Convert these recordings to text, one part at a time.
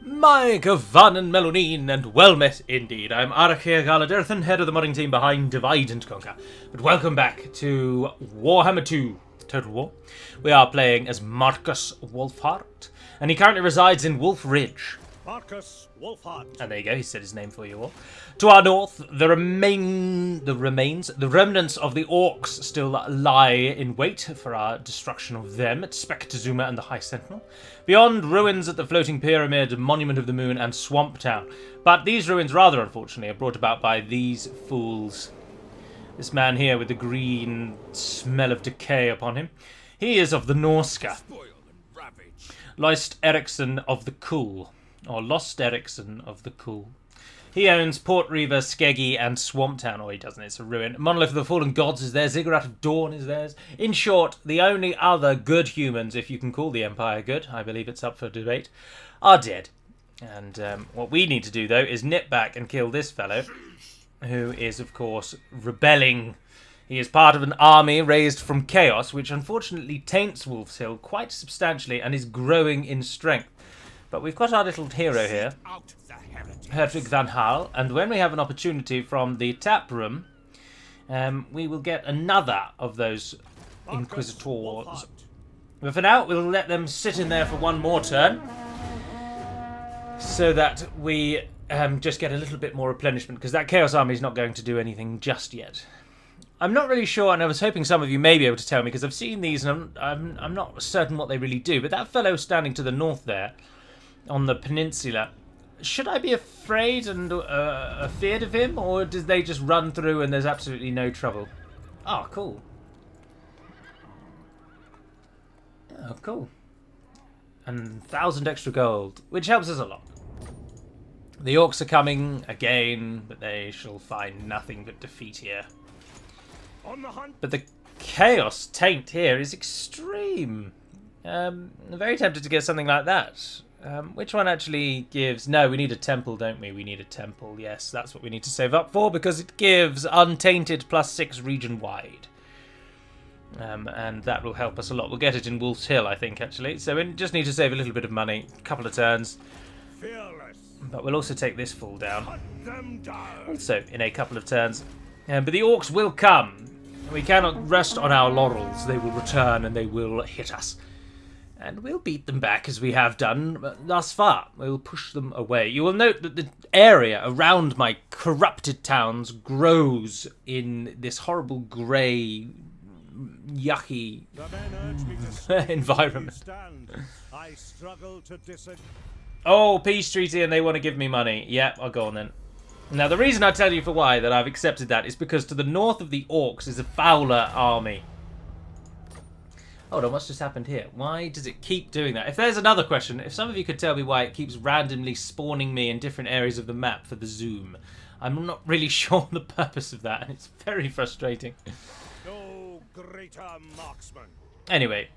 Mike of Van and Melonine, and well met indeed. I'm Arachir Galadirthan, head of the modding team behind Divide and Conquer. But welcome back to Warhammer II, Total War. We are playing as Marcus Wolfhart, and he currently resides in Wolf Ridge. Marcus Wolfhart. And there you go, he said his name for you all. To our north, the remnants of the orcs still lie in wait for our destruction of them at Spectazuma and the High Sentinel. Beyond, ruins at the Floating Pyramid, Monument of the Moon, and Swamp Town. But these ruins, rather unfortunately, are brought about by these fools. This man here with the green smell of decay upon him. He is of the Norska. Lost Eriksson of the Cool. Or Lost Eriksson of the Cool. He owns Port Reaver, Skeggy, and Swamp Town. Or he doesn't, it's a ruin. Monolith of the Fallen Gods is theirs. Ziggurat of Dawn is theirs. In short, the only other good humans, if you can call the Empire good, I believe it's up for debate, are dead. And what we need to do, though, is nip back and kill this fellow, who is, of course, rebelling. He is part of an army raised from chaos, which unfortunately taints Wolf's Hill quite substantially and is growing in strength. But we've got our little hero here, Hertwig van Hal, and when we have an opportunity from the tap room, we will get another of those Inquisitors. But for now, we'll let them sit in there for one more turn, so that we just get a little bit more replenishment, because that Chaos Army is not going to do anything just yet. I'm not really sure, and I was hoping some of you may be able to tell me, because I've seen these and I'm not certain what they really do, but that fellow standing to the north there, on the peninsula, should I be afraid and feared of him, or do they just run through and there's absolutely no trouble? Oh, cool. Oh, cool. And 1,000 extra gold, which helps us a lot. The orcs are coming again, but they shall find nothing but defeat here. On the hunt. But the chaos taint here is extreme. I'm very tempted to get something like that. Which one actually gives... No, we need a temple, don't we? We need a temple, yes. That's what we need to save up for, because it gives untainted +6 region-wide. And that will help us a lot. We'll get it in Wolf's Hill, I think, actually. So we just need to save a little bit of money, a couple of turns. Fearless. But we'll also take this fool down. Hunt them down. Also, in a couple of turns. But the orcs will come. We cannot rest on our laurels. They will return and they will hit us. And we'll beat them back as we have done thus far. We'll push them away. You will note that the area around my corrupted towns grows in this horrible grey, yucky environment. I struggle to disagree. Oh, peace treaty, and they want to give me money. Yep, I'll go on then. Now, the reason I tell you for why that I've accepted that is because to the north of the orcs is a Fowler army. Hold on, what's just happened here? Why does it keep doing that? If there's another question, if some of you could tell me why it keeps randomly spawning me in different areas of the map for the zoom. I'm not really sure the purpose of that, and it's very frustrating. No greater marksman. Anyway.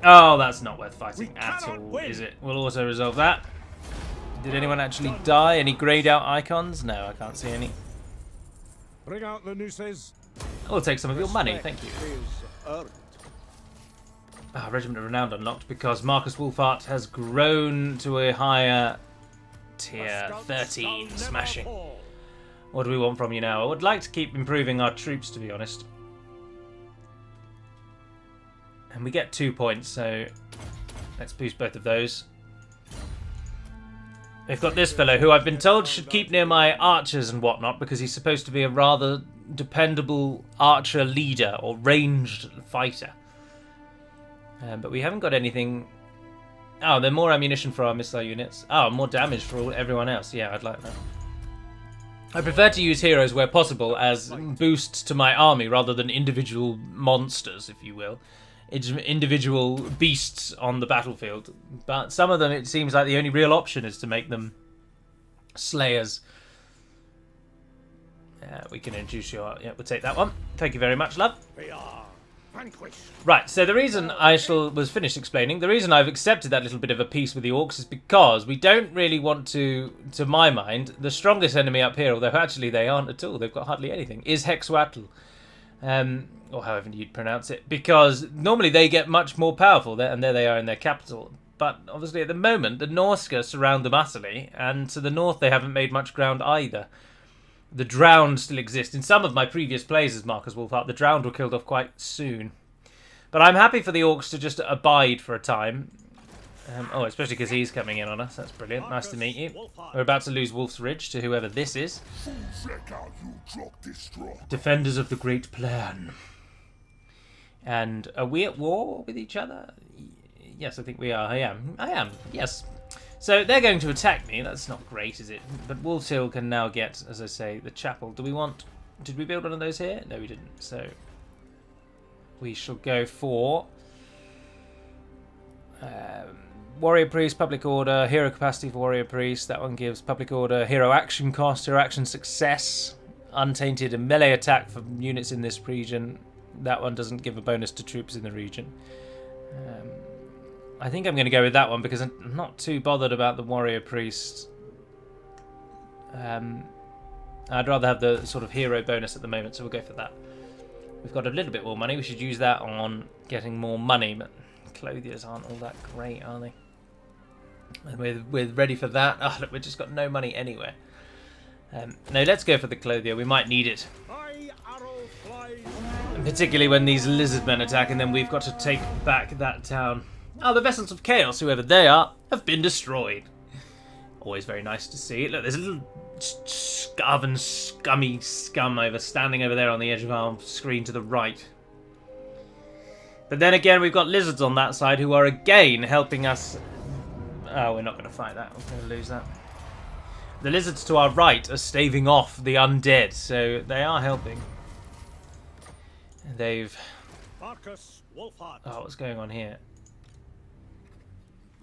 Oh, that's not worth fighting We at cannot all, win. is it? We'll also resolve that. Did anyone actually die? Any greyed out icons? No, I can't see any. Bring out the nooses. I'll take some of your money, thank you. Is earned. Regiment of Renown unlocked because Marcus Wolfhart has grown to a higher tier, 13, smashing. What do we want from you now? I would like to keep improving our troops, to be honest. And we get 2 points, so let's boost both of those. We've got this fellow, who I've been told should keep near my archers and whatnot, because he's supposed to be a rather dependable archer leader, or ranged fighter. But we haven't got anything... Oh, they're more ammunition for our missile units. Oh, more damage for everyone else. Yeah, I'd like that. I prefer to use heroes where possible as boosts to my army rather than individual monsters, if you will. It's individual beasts on the battlefield. But some of them, it seems like the only real option is to make them slayers. We can introduce your... Yeah, we'll take that one. Thank you very much, love. We are vanquished. Right, so the reason was finished explaining, the reason I've accepted that little bit of a peace with the orcs is because we don't really want to my mind, the strongest enemy up here, although actually they aren't at all, they've got hardly anything, is Hexwatl. Or however you'd pronounce it, because normally they get much more powerful, and there they are in their capital. but obviously at the moment the Norska surround them utterly, and to the north they haven't made much ground either. The Drowned still exist. In some of my previous plays as Marcus Wolfhart, the Drowned were killed off quite soon. But I'm happy for the Orcs to just abide for a time. Especially because he's coming in on us. That's brilliant. Nice to meet you. We're about to lose Wolf's Ridge to whoever this is. Defenders of the Great Plan. And are we at war with each other? Yes, I think we are. I am. Yes. So they're going to attack me. That's not great, is it? But Wolf's Hill can now get, as I say, the chapel. Did we build one of those here? No, we didn't. So we shall go for Warrior Priest, Public Order, Hero Capacity for Warrior Priest. That one gives Public Order, Hero Action Cost, Hero Action Success, Untainted and Melee Attack for units in this region. That one doesn't give a bonus to troops in the region. I think I'm going to go with that one because I'm not too bothered about the Warrior Priest. I'd rather have the sort of hero bonus at the moment, so we'll go for that. We've got a little bit more money. We should use that on getting more money, but clothiers aren't all that great, are they? And we're ready for that. Oh, look, we've just got no money anywhere. No, let's go for the clothier. We might need it. And particularly when these lizard men attack, and then we've got to take back that town. Oh, the Vessels of Chaos, whoever they are, have been destroyed. Always very nice to see. Look, there's a little scummy scum standing over there on the edge of our screen to the right. But then again, we've got lizards on that side who are again helping us. Oh, we're not going to fight that. We're going to lose that. The lizards to our right are staving off the undead, so they are helping. They've... Oh, what's going on here?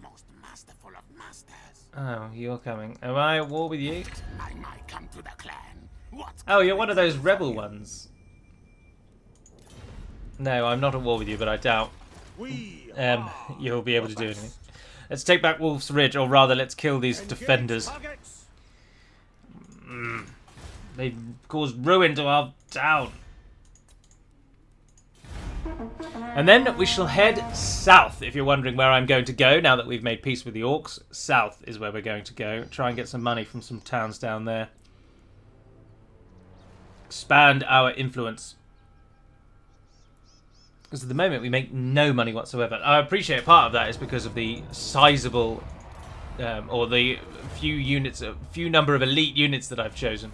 Most masterful of masters. Oh, you're coming. Am I at war with you? I might come to the clan. Oh, you're one of those rebel ones. No, I'm not at war with you, but I doubt you'll be able to do anything. Let's take back Wolf's Ridge, or rather, let's kill these defenders. They've caused ruin to our town. And then we shall head south, if you're wondering where I'm going to go now that we've made peace with the Orcs. South is where we're going to go. Try and get some money from some towns down there. Expand our influence. Because at the moment we make no money whatsoever. I appreciate part of that is because of the sizable, or the few number of elite units that I've chosen.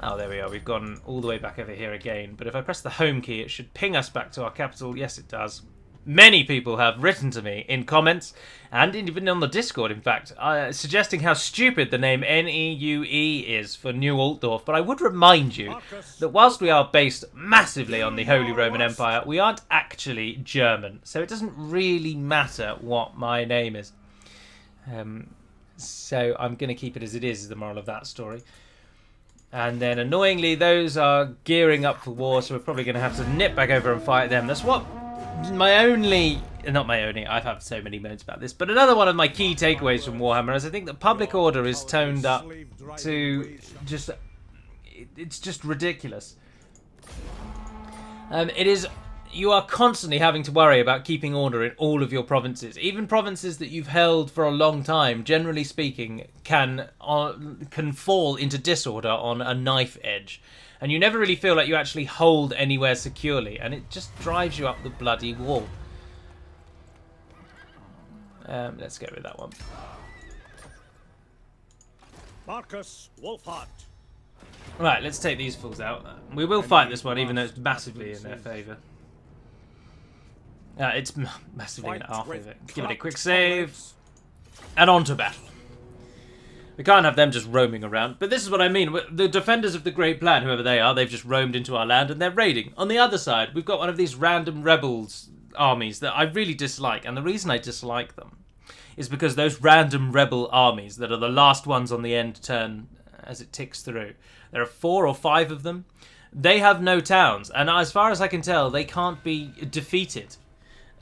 Oh, there we are. We've gone all the way back over here again. But if I press the home key, it should ping us back to our capital. Yes, it does. Many people have written to me in comments, and even on the Discord, in fact, suggesting how stupid the name Neue is for New Altdorf. But I would remind you that whilst we are based massively on the Holy Roman Empire, we aren't actually German. So it doesn't really matter what my name is. So I'm going to keep it as it is the moral of that story. And then, annoyingly, those are gearing up for war, so we're probably going to have to nip back over and fight them. That's what I've had so many modes about this, but another one of my key takeaways from Warhammer is I think that public order is toned up to just, it's just ridiculous. You are constantly having to worry about keeping order in all of your provinces. Even provinces that you've held for a long time, generally speaking, can fall into disorder on a knife edge. And you never really feel like you actually hold anywhere securely. And it just drives you up the bloody wall. Let's go with that one. Marcus Wolfhart. Right, let's take these fools out. We will fight this one, even though it's massively in their favour. It's massively in our favour. Give it a quick save. And on to battle. We can't have them just roaming around. But this is what I mean. The defenders of the Great Plan, whoever they are, they've just roamed into our land and they're raiding. On the other side, we've got one of these random rebels armies that I really dislike. And the reason I dislike them is because those random rebel armies that are the last ones on the end turn as it ticks through. There are 4 or 5 of them. They have no towns. And as far as I can tell, they can't be defeated.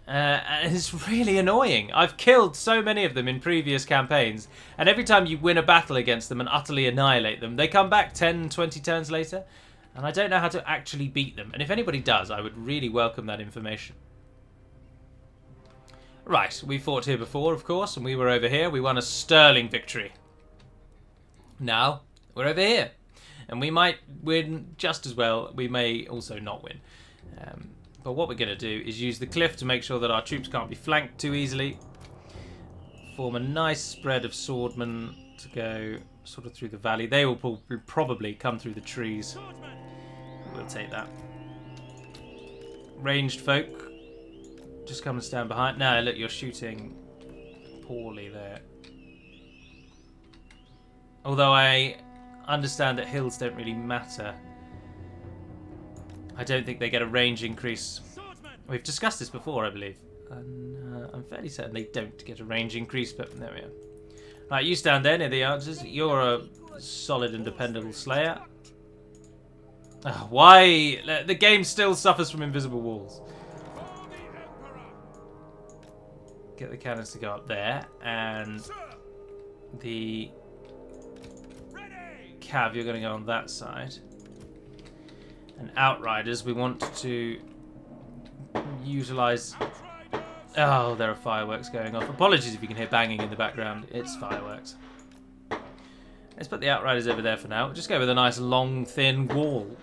And it's really annoying. I've killed so many of them in previous campaigns, and every time you win a battle against them and utterly annihilate them, they come back 10, 20 turns later, and I don't know how to actually beat them. And if anybody does, I would really welcome that information. Right, we fought here before, of course, and we were over here. We won a sterling victory. Now, we're over here. And we might win just as well. We may also not win. But what we're going to do is use the cliff to make sure that our troops can't be flanked too easily. Form a nice spread of swordmen to go sort of through the valley. They will probably come through the trees. We'll take that. Ranged folk, just come and stand behind. No, look, you're shooting poorly there. Although I understand that hills don't really matter. I don't think they get a range increase. We've discussed this before, I believe. And I'm fairly certain they don't get a range increase, but there we are. Right, you stand there near the archers. You're a solid and dependable slayer. Oh, why? The game still suffers from invisible walls. Get the cannons to go up there, and the cav, you're going to go on that side. And outriders, we want to utilise... Oh, there are fireworks going off. Apologies if you can hear banging in the background. It's fireworks. Let's put the outriders over there for now. We'll just go with a nice long, thin wall.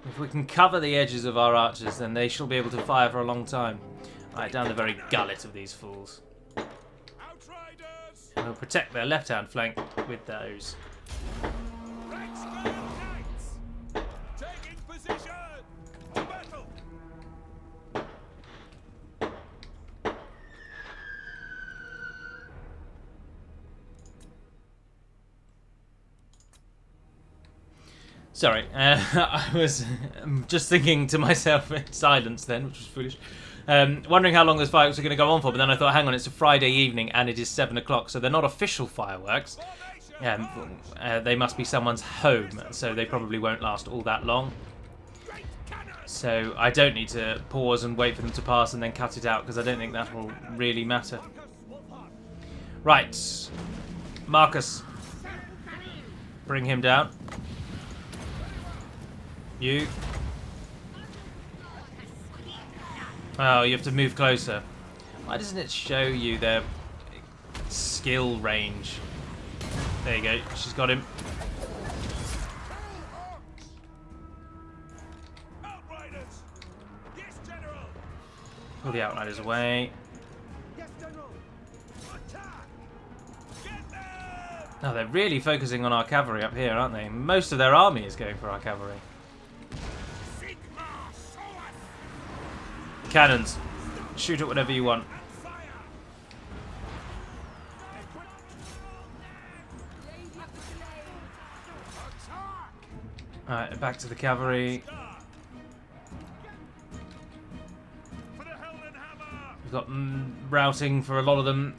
If we can cover the edges of our archers, then they shall be able to fire for a long time. Right, down the very gullet of these fools. And we'll protect their left-hand flank with those. Sorry, I was just thinking to myself in silence then, which was foolish. Wondering how long those fireworks are going to go on for, but then I thought, hang on, it's a Friday evening and it is 7 o'clock, so they're not official fireworks. They must be someone's home, so they probably won't last all that long. So I don't need to pause and wait for them to pass and then cut it out, because I don't think that will really matter. Right, Marcus, bring him down. You. Oh, you have to move closer. Why doesn't it show you their skill range? There you go. She's got him. Pull the outriders away. Oh, they're really focusing on our cavalry up here, aren't they? Most of their army is going for our cavalry. Cannons. Shoot at whatever you want. Alright, back to the cavalry. We've got routing for a lot of them.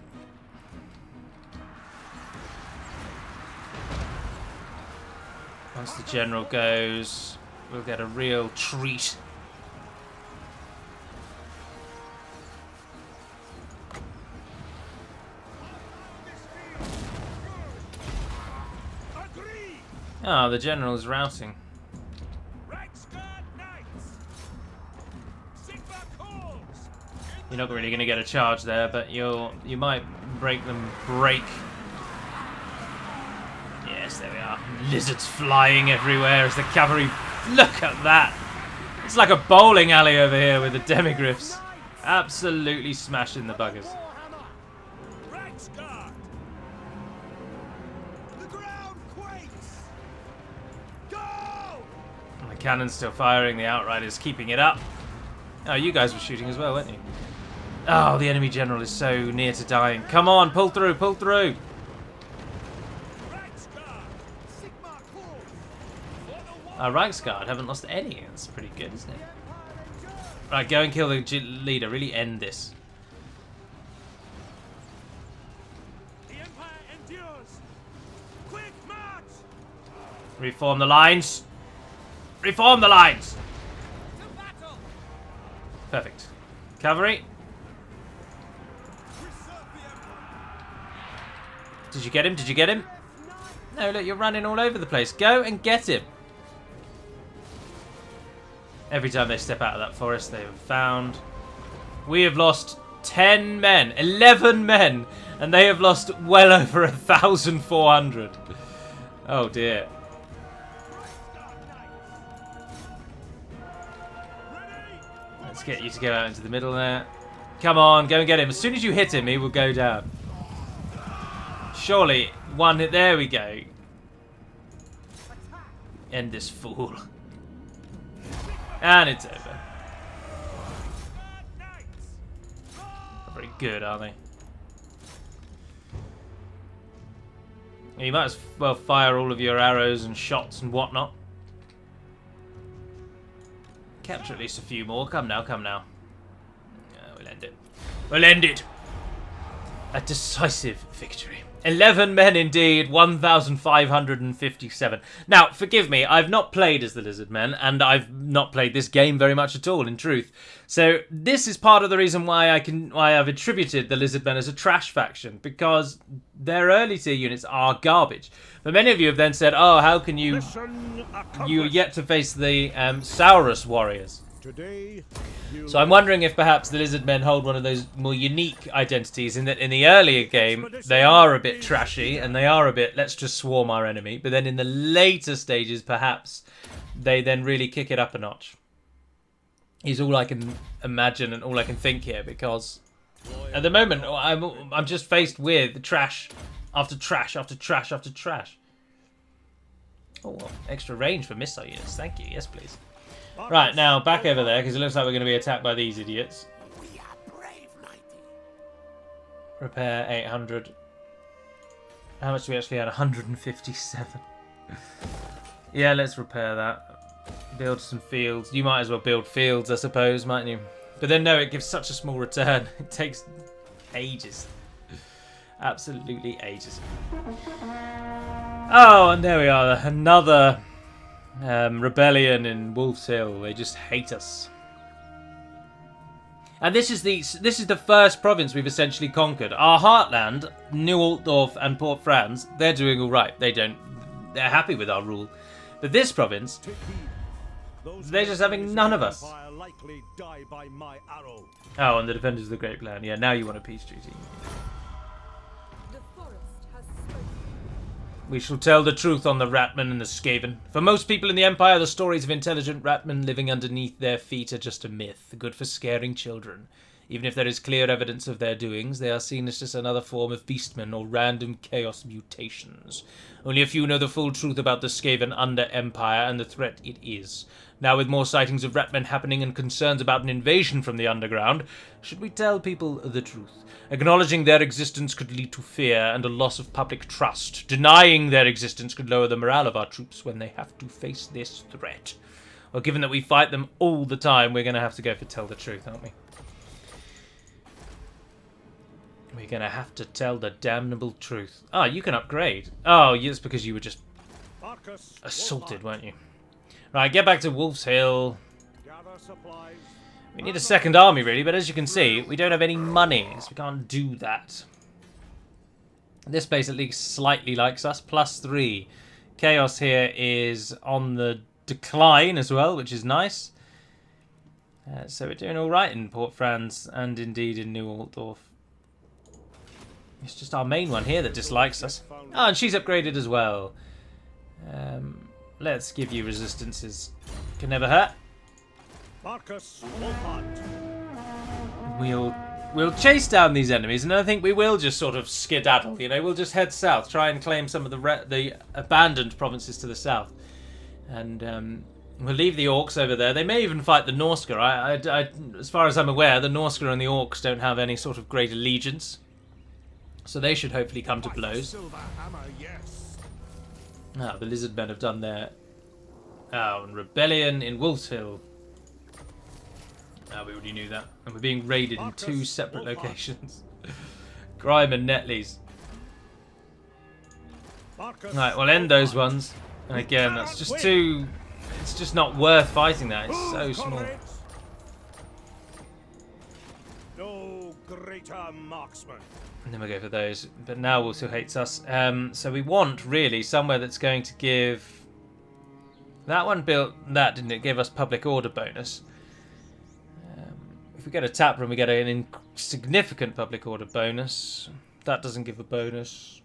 Once the general goes, we'll get a real treat. Oh, the general's routing. You're not really going to get a charge there, but you might break them. Yes, there we are. Lizards flying everywhere as the cavalry. Look at that! It's like a bowling alley over here with the demigriffs. Absolutely smashing the buggers. Cannon's still firing, the outriders keeping it up. Oh, you guys were shooting as well, weren't you? Oh, the enemy general is so near to dying. Come on, pull through, pull through. Our Reichsguard haven't lost any. That's pretty good, isn't it? Right, go and kill the leader. Really end this. The Empire endures. Quick march! Reform the lines. Reform the lines! Perfect. Cavalry. Did you get him? Did you get him? No, look, you're running all over the place. Go and get him. Every time they step out of that forest, they have found. We have lost 10 men, 11 men, and they have lost well over 1,400. Oh dear. Let's get you to go out into the middle there. Come on, go and get him. As soon as you hit him, he will go down. Surely, one hit. There we go. End this fool. And it's over. Not very good, are they? You might as well fire all of your arrows and shots and whatnot. Capture at least a few more. Come now, come now. Yeah, we'll end it. We'll end it! A decisive victory. 11 men indeed, 1,557. Now, forgive me, I've not played as the Lizard Men, and I've not played this game very much at all, in truth. So this is part of the reason why I've attributed the Lizard Men as a trash faction, because their early tier units are garbage. But many of you have then said, "Oh, how can you? You're yet to face the Saurus warriors." So I'm wondering if perhaps the Lizard Men hold one of those more unique identities in that in the earlier game they are a bit trashy and they are a bit let's just swarm our enemy, but then in the later stages perhaps they then really kick it up a notch. Is all I can imagine and all I can think here, because at the moment I'm just faced with trash after trash after trash after trash. Oh, well, extra range for missile units, thank you, yes please. Right, now back over there, because it looks like we're going to be attacked by these idiots. We are brave, mighty. Repair 800. How much do we actually add? 157. Yeah, let's repair that. Build some fields. You might as well build fields, I suppose, mightn't you? But then no, it gives such a small return. It takes ages. Absolutely ages. Oh, and there we are. Another rebellion in Wolf's Hill. They just hate us. And this is the first province we've essentially conquered. Our heartland, New Altdorf and Port Franz, they're doing all right. They're happy with our rule. But this province, they're just having none of us. Oh, and the defenders of the Great Plan. Yeah, now you want a peace treaty. We shall tell the truth on the Ratmen and the Skaven. For most people in the Empire, the stories of intelligent Ratmen living underneath their feet are just a myth, good for scaring children. Even if there is clear evidence of their doings, they are seen as just another form of beastmen or random chaos mutations. Only a few know the full truth about the Skaven under Empire and the threat it is. Now, with more sightings of Ratmen happening and concerns about an invasion from the underground, should we tell people the truth? Acknowledging their existence could lead to fear and a loss of public trust. Denying their existence could lower the morale of our troops when they have to face this threat. Well, given that we fight them all the time, we're going to have to go for tell the truth, aren't we? We're going to have to tell the damnable truth. Oh, you can upgrade. Oh, yes, because you were just assaulted, weren't you? Right, get back to Wolf's Hill. We need a second army, really, but as you can see, we don't have any money, so we can't do that. This base at least slightly likes us, +3. Chaos here is on the decline as well, which is nice. So we're doing all right in Port Franz and indeed in New Altdorf. It's just our main one here that dislikes us. Oh, and she's upgraded as well. Let's give you resistances. Can never hurt. We'll chase down these enemies, and I think we will just sort of skedaddle. You know, we'll just head south, try and claim some of the abandoned provinces to the south, and we'll leave the orcs over there. They may even fight the Norska. As far as I'm aware, the Norska and the orcs don't have any sort of great allegiance, so they should hopefully come to blows. Ah, the Lizard Men have done their... Oh, and rebellion in Wolf's Hill. Ah, we already knew that. And we're being raided in 2 separate locations. Grime and Netley's. Right, we'll end those ones. And again, that's just too... It's just not worth fighting that. It's so small. No greater marksman. And then we'll go for those. But now also hates us. So we want, really, somewhere that's going to give... That one built... That didn't it give us public order bonus. If we get a tap room, we get an significant public order bonus. That doesn't give a bonus.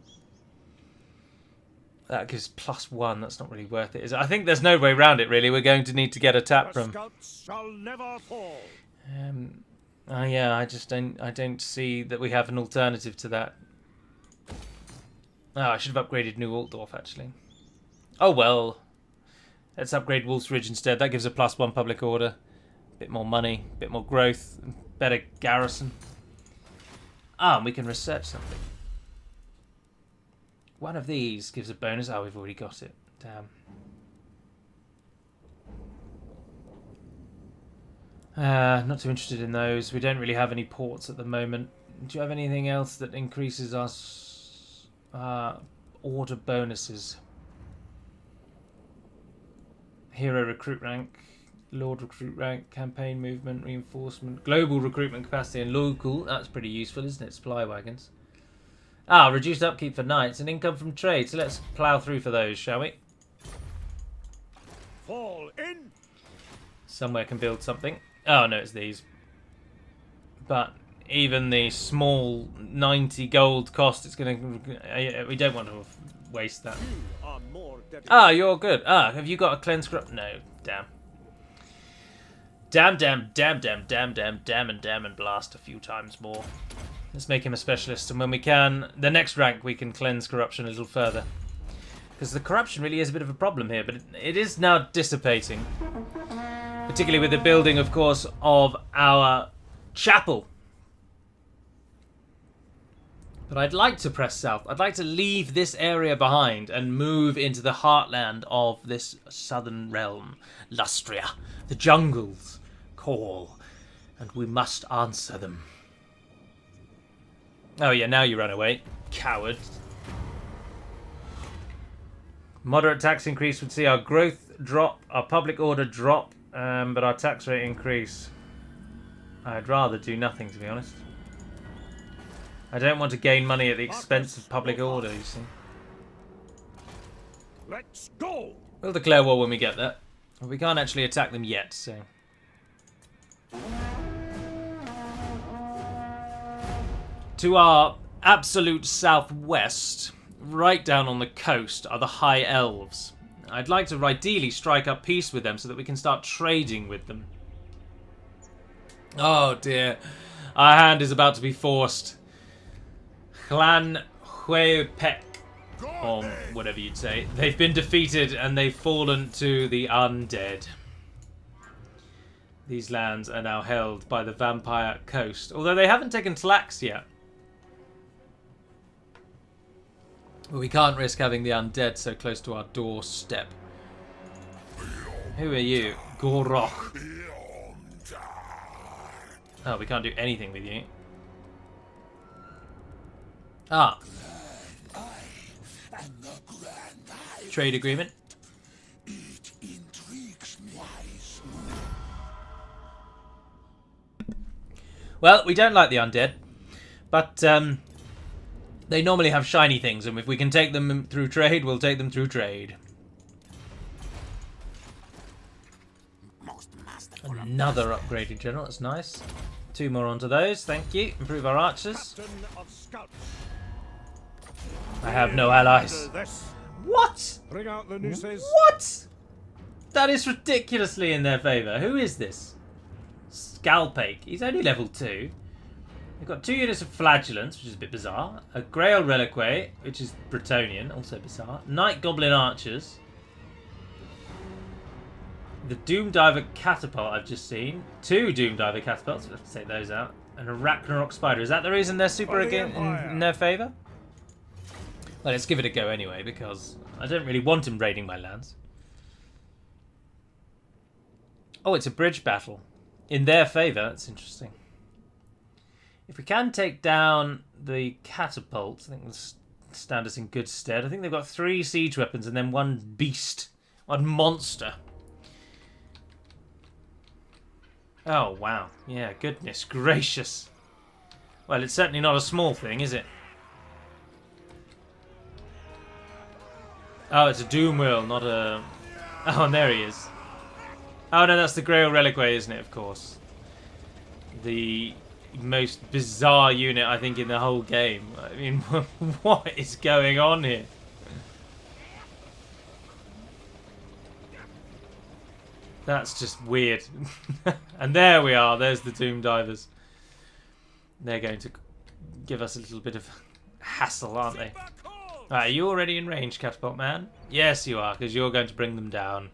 That gives +1. That's not really worth it, is it? I think there's no way around it, really. We're going to need to get a tap The from. scouts shall never fall. Yeah, I don't see that we have an alternative to that. Oh, I should have upgraded New Altdorf, actually. Oh well. Let's upgrade Wolf's Ridge instead. That gives a +1 public order. Bit more money, bit more growth, better garrison. Ah, and we can research something. One of these gives a bonus. Oh, we've already got it. Damn. Not too interested in those. We don't really have any ports at the moment. Do you have anything else that increases our order bonuses? Hero recruit rank, Lord recruit rank, campaign movement, reinforcement, global recruitment capacity, and local. That's pretty useful, isn't it? Supply wagons. Ah, reduced upkeep for knights and income from trade. So let's plough through for those, shall we? Fall in. Somewhere can build something. Oh, no, it's these. But even the small 90 gold cost, it's going to... We don't want to waste that. You are more dedicated. Ah, you're good. Ah, have you got a cleanse corrupt? No, damn. Damn, and blast a few times more. Let's make him a specialist, and when we can, the next rank, we can cleanse corruption a little further. Because the corruption really is a bit of a problem here, but it is now dissipating. Particularly with the building, of course, of our chapel. But I'd like to press south. I'd like to leave this area behind and move into the heartland of this southern realm. Lustria. The jungles call, and we must answer them. Oh yeah, now you run away. Coward. Moderate tax increase would see our growth drop, our public order drop, but our tax rate increase. I'd rather do nothing, to be honest. I don't want to gain money at the expense of public order, you see. Let's go. We'll declare war when we get there. But we can't actually attack them yet, so... To our absolute southwest, right down on the coast, are the High Elves. I'd like to ideally strike up peace with them so that we can start trading with them. Oh dear. Our hand is about to be forced. Clan Huepek, or whatever you'd say. They've been defeated and they've fallen to the undead. These lands are now held by the Vampire Coast, although they haven't taken Tlax yet. But we can't risk having the undead so close to our doorstep. Who are you? Gorok. Oh, we can't do anything with you. Ah. Trade agreement. Well, we don't like the undead, but they normally have shiny things, and if we can take them through trade, we'll take them through trade. Another upgraded general, that's nice. 2 more onto those, thank you. Improve our archers. I have no allies. What? Bring out the nooses. What? That is ridiculously in their favour. Who is this? Scalpake. He's only level 2. We've got 2 units of Flagellants, which is a bit bizarre. A Grail Reliquary, which is Bretonnian, also bizarre. Night Goblin Archers. The Doom Diver Catapult I've just seen. 2 Doom Diver Catapults, let's take those out. And a Ragnarok Spider. Is that the reason they're super again in their favour? Well, let's give it a go anyway, because I don't really want him raiding my lands. Oh, it's a bridge battle. In their favour, that's interesting. If we can take down the catapults, I think it'll stand us in good stead. I think they've got 3 siege weapons and then 1 beast. 1 monster. Oh, wow. Yeah, goodness gracious. Well, it's certainly not a small thing, is it? Oh, it's a Doom Wheel, not a... Oh, and there he is. Oh, no, that's the Grail Reliquary, isn't it, of course. The most bizarre unit, I think, in the whole game. I mean, what is going on here? That's just weird. And there we are. There's the Doom Divers. They're going to give us a little bit of hassle, aren't they? Alright, are you already in range, Catapult Man? Yes, you are, because you're going to bring them down.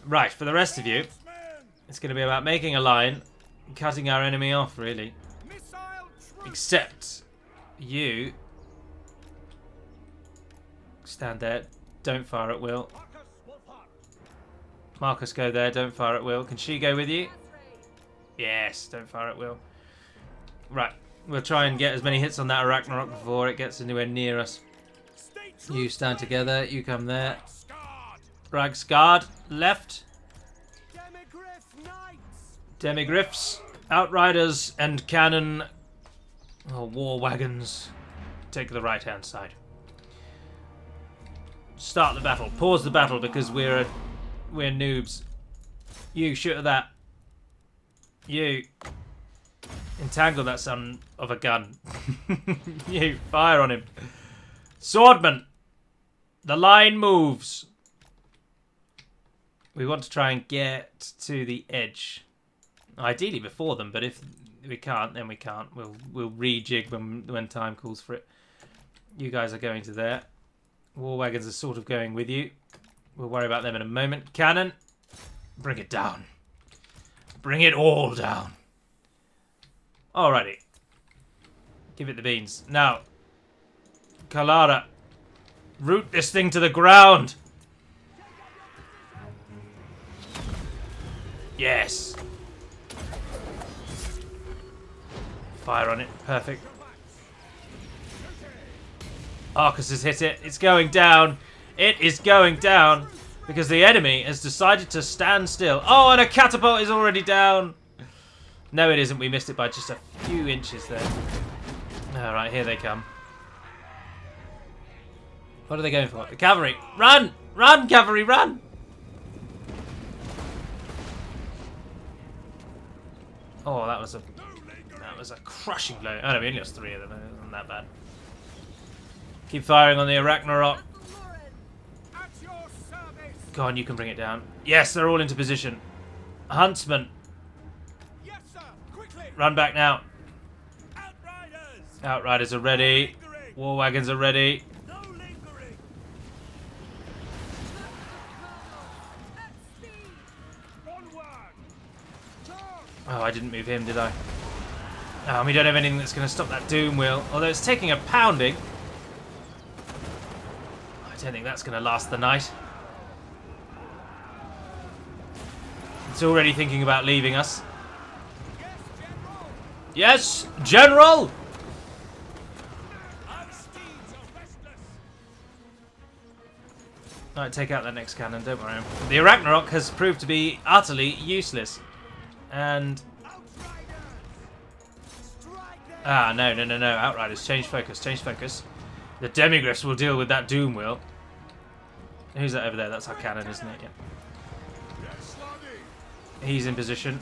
Right, for the rest of you, it's going to be about making a line, cutting our enemy off, really. Except you stand there, don't fire at will. Marcus, go there, don't fire at will. Can she go with you? Yes, don't fire at will. Right, we'll try and get as many hits on that Arachnarok before it gets anywhere near us. You stand together, you come there. Ragsguard, left. Demigriffs, Outriders, and cannon. Oh, war wagons. Take the right-hand side. Start the battle. Pause the battle because we're noobs. You shoot at that. You entangle that son of a gun. You fire on him. Swordman, the line moves. We want to try and get to the edge. Ideally before them, but if we can't, then we can't. We'll rejig when time calls for it. You guys are going to there. War wagons are sort of going with you. We'll worry about them in a moment. Cannon, bring it down. Bring it all down. Alrighty. Give it the beans. Now, Kalara, root this thing to the ground. Yes. Fire on it. Perfect. Arcus has hit it. It's going down. It is going down because the enemy has decided to stand still. Oh, and a catapult is already down. No, it isn't. We missed it by just a few inches there. All right, here they come. What are they going for? The cavalry. Run! Run, cavalry, run! Oh, that was a crushing blow. Oh no, we only lost 3 of them. It wasn't that bad. Keep firing on the Arachnarok. Go on, you can bring it down. Yes, they're all into position. Huntsman. Yes, sir. Quickly. Run back now. Outriders. Outriders are ready. War wagons are ready. No lingering. Onward. Oh, I didn't move him, did I? Oh, we don't have anything that's going to stop that Doom Wheel. Although it's taking a pounding. I don't think that's going to last the night. It's already thinking about leaving us. Yes, General! Alright, take out that next cannon, don't worry. The Arachnarok has proved to be utterly useless. And... ah, no. Outriders, change focus, change focus. The Demigriffs will deal with that Doom Wheel. Who's that over there? That's our cannon, isn't it? Yeah. He's in position.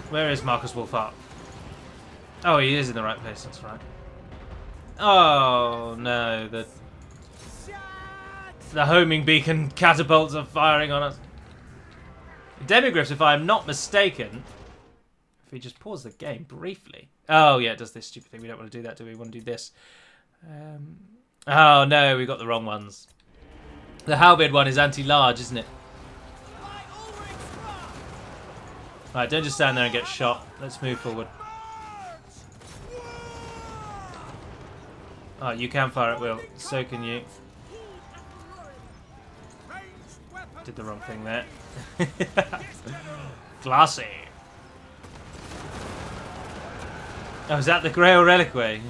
Where is Marcus Wolfhart? Oh, he is in the right place, that's right. Oh, no. The homing beacon catapults are firing on us. Demigriffs, if I'm not mistaken... If we just pause the game briefly... Oh, yeah, it does this stupid thing. We don't want to do that, do we? We want to do this. Oh, no, we got the wrong ones. The halberd one is anti-large, isn't it? Right, don't just stand there and get shot. Let's move forward. Oh, you can fire at will. So can you. Did the wrong thing there. Classy. Oh, is that the Grail Reliquary?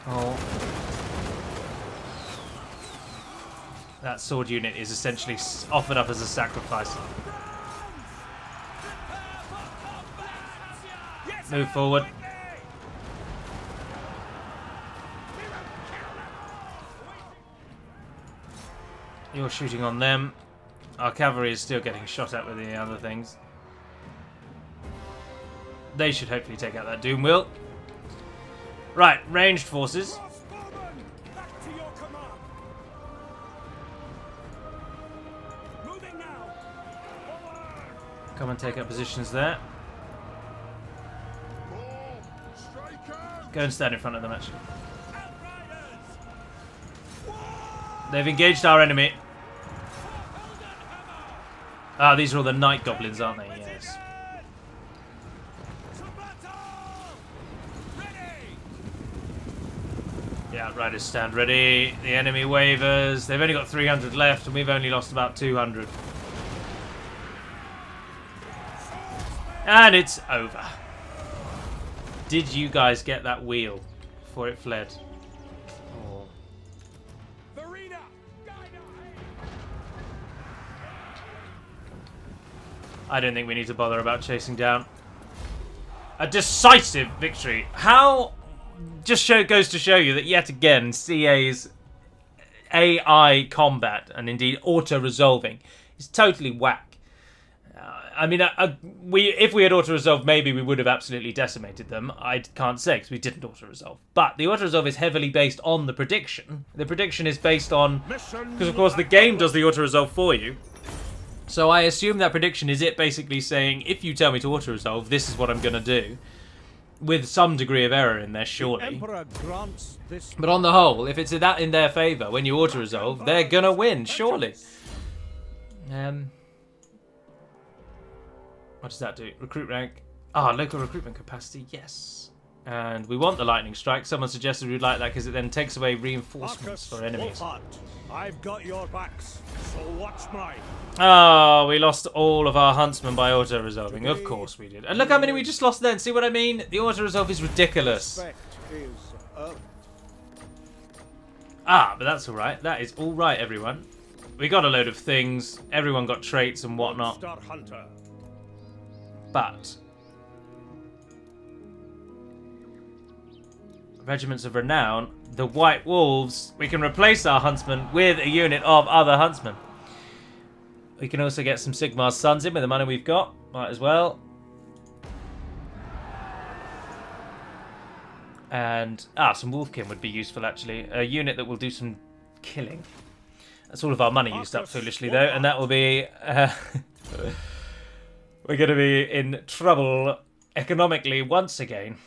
Oh. That sword unit is essentially offered up as a sacrifice. Move forward. You're shooting on them. Our cavalry is still getting shot at with the other things. They should hopefully take out that Doom Wheel. Right, ranged forces. Crossbowmen, back to your command. Moving now. Forward. Come and take up positions there. Go and stand in front of them, actually. Outriders. They've engaged our enemy. Ah, these are all the night goblins, aren't they? Yes. To battle. Ready. Yeah, riders stand ready. The enemy wavers. They've only got 300 left, and we've only lost about 200. And it's over. Did you guys get that wheel before it fled? Oh. Verena. Guide I don't think we need to bother about chasing down. A decisive victory. How just goes to show you that yet again CA's AI combat and indeed auto-resolving is totally whack. I mean, if we had auto-resolved, maybe we would have absolutely decimated them. I can't say because we didn't auto-resolve. But the auto-resolve is heavily based on the prediction. The prediction is based on... Because, of course, the game does the auto-resolve for you. So I assume that prediction is it basically saying, if you tell me to auto-resolve, this is what I'm going to do. With some degree of error in there, surely. But on the whole, if it's that in their favour, when you auto-resolve, they're going to win, surely. What does that do? Recruit rank. Ah, local recruitment capacity, yes. And we want the lightning strike. Someone suggested we'd like that because it then takes away reinforcements for enemies. I've got your backs, so watch mine. Oh, we lost all of our huntsmen by auto-resolving. Of course we did. And look how many we just lost then. See what I mean? The auto-resolve is ridiculous. Ah, but that's alright. That is alright, everyone. We got a load of things. Everyone got traits and whatnot. But regiments of renown, the White Wolves, we can replace our huntsmen with a unit of other huntsmen. We can also get some Sigmar's sons in with the money we've got. Might as well. And some Wolfkin would be useful, actually. A unit that will do some killing. That's all of our money used up foolishly, though, and that will be... we're going to be in trouble economically once again.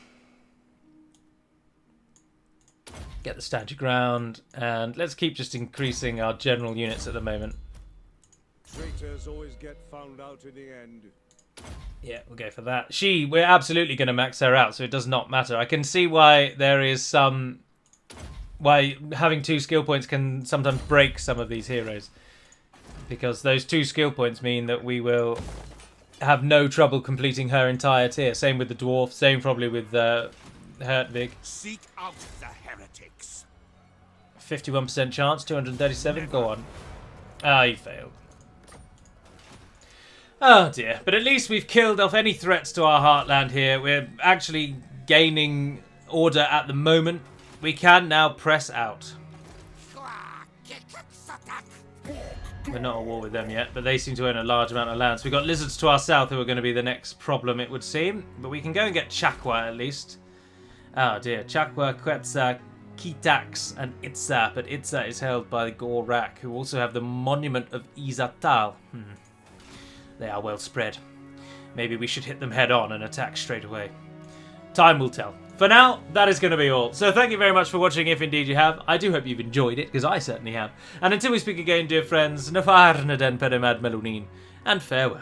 Get the stand your ground, and let's keep just increasing our general units at the moment. Traitors always get found out in the end. Yeah, we'll go for that. We're absolutely going to max her out, so it does not matter. I can see why there is some... why having 2 skill points can sometimes break some of these heroes. Because those 2 skill points mean that we will have no trouble completing her entire tier. Same with the dwarf, same probably with Hertvig. Seek out the heretics. 51% chance, 237, go on. Ah, you failed. Oh dear, but at least we've killed off any threats to our heartland here. We're actually gaining order at the moment. We can now press out. We're not at war with them yet, but they seem to own a large amount of land. So we've got lizards to our south who are going to be the next problem, it would seem. But we can go and get Chakwa at least. Oh dear, Chakwa, Quetzal, Kitax, and Itza. But Itza is held by the Gorak, who also have the monument of Izatal. They are well spread. Maybe we should hit them head on and attack straight away. Time will tell. For now, that is going to be all. So thank you very much for watching, if indeed you have. I do hope you've enjoyed it, because I certainly have. And until we speak again, dear friends, Nafar Naden Pedemad Melunin, and farewell.